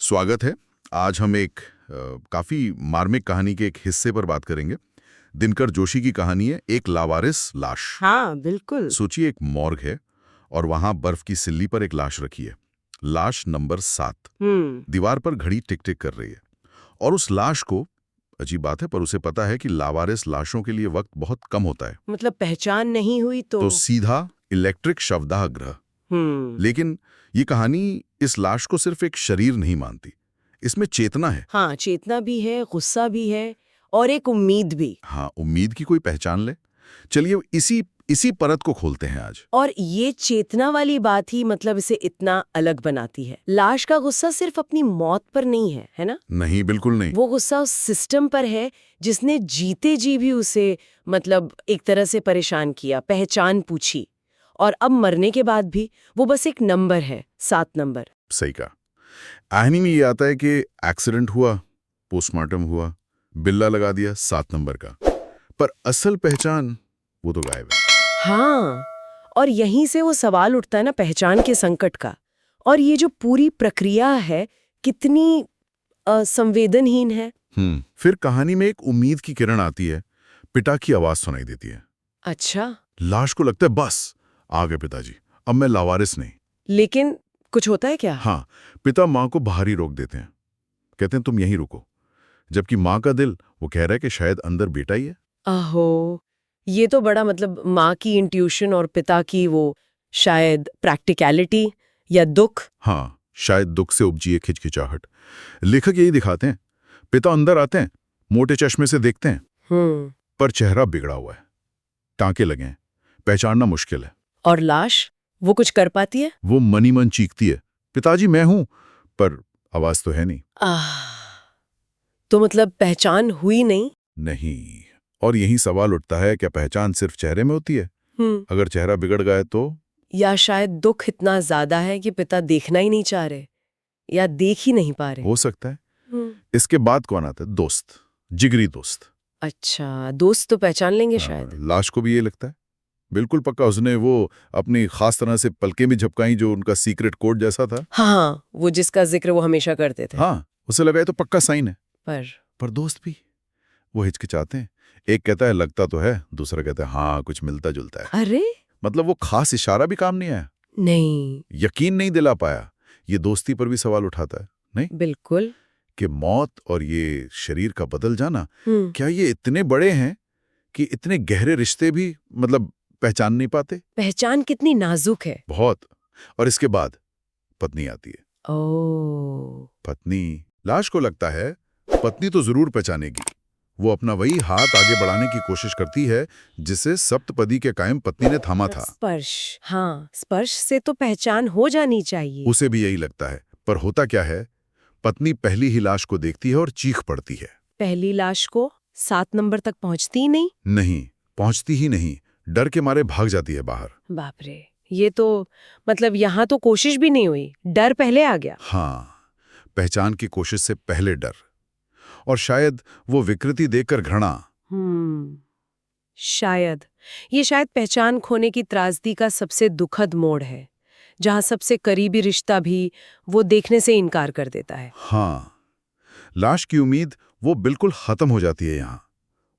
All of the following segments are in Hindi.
स्वागत है। आज हम एक काफी मार्मिक कहानी के एक हिस्से पर बात करेंगे। दिनकर जोशी की कहानी है एक लावारिस लाश। हाँ बिल्कुल। सोचिए एक मॉर्ग है और वहां बर्फ की सिल्ली पर एक लाश रखी है। लाश नंबर 7। दीवार पर घड़ी टिक टिक कर रही है और उस लाश को, अजीब बात है पर उसे पता है कि लावारिस लाशों के लिए वक्त बहुत कम होता है। मतलब पहचान नहीं हुई तो सीधा इलेक्ट्रिक शवदाह ग्रह। लेकिन ये कहानी इस लाश को सिर्फ एक शरीर नहीं मानती, इसमें चेतना है। हाँ, चेतना भी है, गुस्सा भी है और एक उम्मीद भी। हाँ, उम्मीद की कोई पहचान ले। चलिए इसी परत को खोलते हैं आज। और ये चेतना वाली बात ही मतलब इसे इतना अलग बनाती है। लाश का गुस्सा सिर्फ अपनी मौत पर नहीं है ना? नहीं, बिल्कुल नहीं। वो गुस्सा उस सिस्टम पर है जिसने जीते जी भी उसे मतलब एक तरह से परेशान किया, पहचान पूछी, और अब मरने के बाद भी वो बस एक नंबर है, 7 नंबर। सही कहा। कहानी में ये आता है कि एक्सीडेंट हुआ, पोस्टमार्टम हुआ, बिल्ला लगा दिया 7 नंबर का, पर असल पहचान वो तो गायब है। हाँ, और यहीं से वो सवाल उठता है ना, पहचान के संकट का। और ये जो पूरी प्रक्रिया है कितनी संवेदनहीन है। फिर कहानी में एक उम्मीद की किरण आती है। पिता की आवाज सुनाई देती है। अच्छा। लाश को लगता है बस आ गए पिताजी, अब मैं लावारिस नहीं। लेकिन कुछ होता है क्या? हाँ, पिता माँ को बाहर ही रोक देते हैं। कहते हैं तुम यहीं रुको, जबकि माँ का दिल वो कह रहा है कि शायद अंदर बेटा ही है। आहो, ये तो बड़ा मतलब माँ की इंट्यूशन और पिता की वो शायद प्रैक्टिकलिटी या दुख। हाँ, शायद दुख से उपजी एक हिचकिचाहट। लेखक यही दिखाते हैं। पिता अंदर आते हैं, मोटे चश्मे से देखते हैं, पर चेहरा बिगड़ा हुआ है, टांके लगे हैं, पहचानना मुश्किल है। और लाश वो कुछ कर पाती है? वो मनी मन चीखती है, पिताजी मैं हूं, पर आवाज तो है नहीं। तो मतलब पहचान हुई नहीं? नहीं। और यही सवाल उठता है, क्या पहचान सिर्फ चेहरे में होती है? अगर चेहरा बिगड़ गया तो? या शायद दुख इतना ज्यादा है कि पिता देखना ही नहीं चाह रहे या देख ही नहीं पा रहे। हो सकता है। इसके बाद कौन आता है? दोस्त, जिगरी दोस्त। अच्छा, दोस्त तो पहचान लेंगे शायद। लाश को भी ये लगता है, बिल्कुल पक्का। उसने वो अपनी खास तरह से पलकें भी झपकाई, जो उनका सीक्रेट कोड जैसा था। हाँ, वो जिसका जिक्र वो हमेशा करते थे। हाँ, उसे लगा ये तो पक्का साइन है। पर दोस्त भी वो हिचकिचाते हैं। एक कहता है लगता तो है, दूसरा कहता है हाँ कुछ मिलता जुलता है। अरे मतलब वो खास इशारा भी काम नहीं आया, नहीं, यकीन नहीं दिला पाया। ये दोस्ती पर भी सवाल उठाता है, नहीं? बिल्कुल। कि मौत और ये शरीर का बदल जाना, क्या ये इतने बड़े हैं कि इतने गहरे रिश्ते भी मतलब पहचान नहीं पाते? पहचान कितनी नाजुक है। बहुत। और इसके बाद पत्नी आती है। ओह। पत्नी, लाश को लगता है पत्नी तो जरूर पहचानेगी। वो अपना वही हाथ आगे बढ़ाने की कोशिश करती है जिसे सप्तपदी के कायम पत्नी ने थामा था। स्पर्श। हाँ, स्पर्श से तो पहचान हो जानी चाहिए। उसे भी यही लगता है, पर होता क्या है, पत्नी पहली ही लाश को देखती है और चीख पड़ती है। पहली लाश को 7 नंबर तक पहुंचती नहीं? नहीं, पहुंचती ही नहीं। डर के मारे भाग जाती है बाहर। बाप रे, ये तो मतलब यहाँ तो कोशिश भी नहीं हुई, डर पहले आ गया। हाँ, पहचान की कोशिश से पहले डर, और शायद वो विकृति देखकर घृणा। शायद ये शायद पहचान खोने की त्रासदी का सबसे दुखद मोड़ है, जहां सबसे करीबी रिश्ता भी वो देखने से इनकार कर देता है। हाँ, लाश की उम्मीद वो बिल्कुल खत्म हो जाती है यहाँ।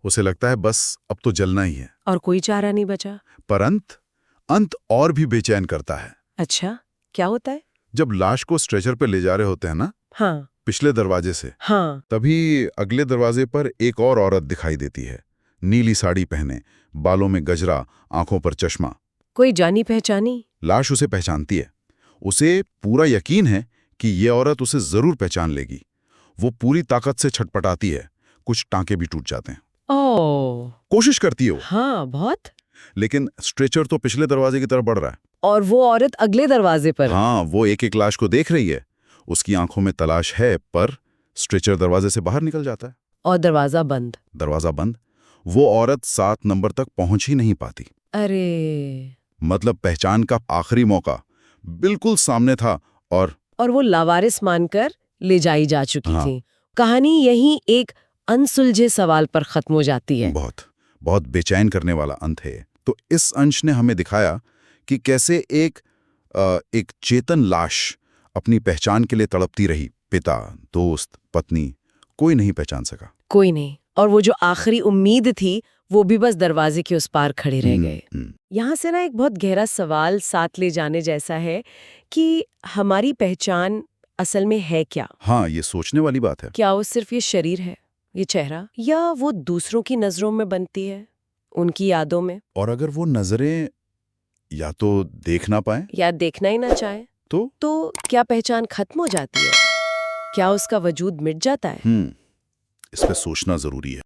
उसे लगता है बस अब तो जलना ही है और कोई चारा नहीं बचा। पर अंत और भी बेचैन करता है। अच्छा, क्या होता है? जब लाश को स्ट्रेचर पे ले जा रहे होते हैं ना, हाँ, पिछले दरवाजे से, हाँ, तभी अगले दरवाजे पर एक और औरत दिखाई देती है। नीली साड़ी पहने, बालों में गजरा, आंखों पर चश्मा। कोई जानी पहचानी? लाश उसे पहचानती है। उसे पूरा यकीन है कि ये औरत उसे जरूर पहचान लेगी। वो पूरी ताकत से छटपटाती है, कुछ टांके भी टूट जाते हैं। ओह, कोशिश करती है वो, हाँ, बहुत। लेकिन स्ट्रेचर तो पिछले दरवाजे की तरफ बढ़ रहा है। और वो औरत अगले दरवाजे पर। हाँ, वो एक एक लाश को देख रही है। उसकी आंखों में तलाश है, पर स्ट्रेचर दरवाजे से बाहर निकल जाता है। और दरवाजा बंद। दरवाजा बंद। वो औरत 7 नंबर तक पहुंच ही नहीं पाती। अरे, मतलब पहचान का आखिरी मौका बिल्कुल सामने था और वो लावारिस मानकर ले जाई जा चुकी हाँ। थी। कहानी यही एक अनसुलझे सवाल पर खत्म हो जाती है। बहुत बेचैन करने वाला अंत है। तो इस अंश ने हमें दिखाया कि कैसे एक चेतन लाश अपनी पहचान के लिए तड़पती रही, पिता, दोस्त, पत्नी, कोई नहीं पहचान सका। कोई नहीं। और वो जो आखिरी उम्मीद थी वो भी बस दरवाजे के उस पार खड़े रह गए। यहाँ से ना एक बहुत गहरा सवाल साथ ले जाने जैसा है कि हमारी पहचान असल में है क्या? हाँ, ये सोचने वाली बात है। क्या वो सिर्फ ये शरीर है, ये चेहरा, या वो दूसरों की नजरों में बनती है, उनकी यादों में? और अगर वो नजरें या तो देख ना पाए या देखना ही ना चाहे तो क्या पहचान खत्म हो जाती है? क्या उसका वजूद मिट जाता है? इस पे सोचना जरूरी है।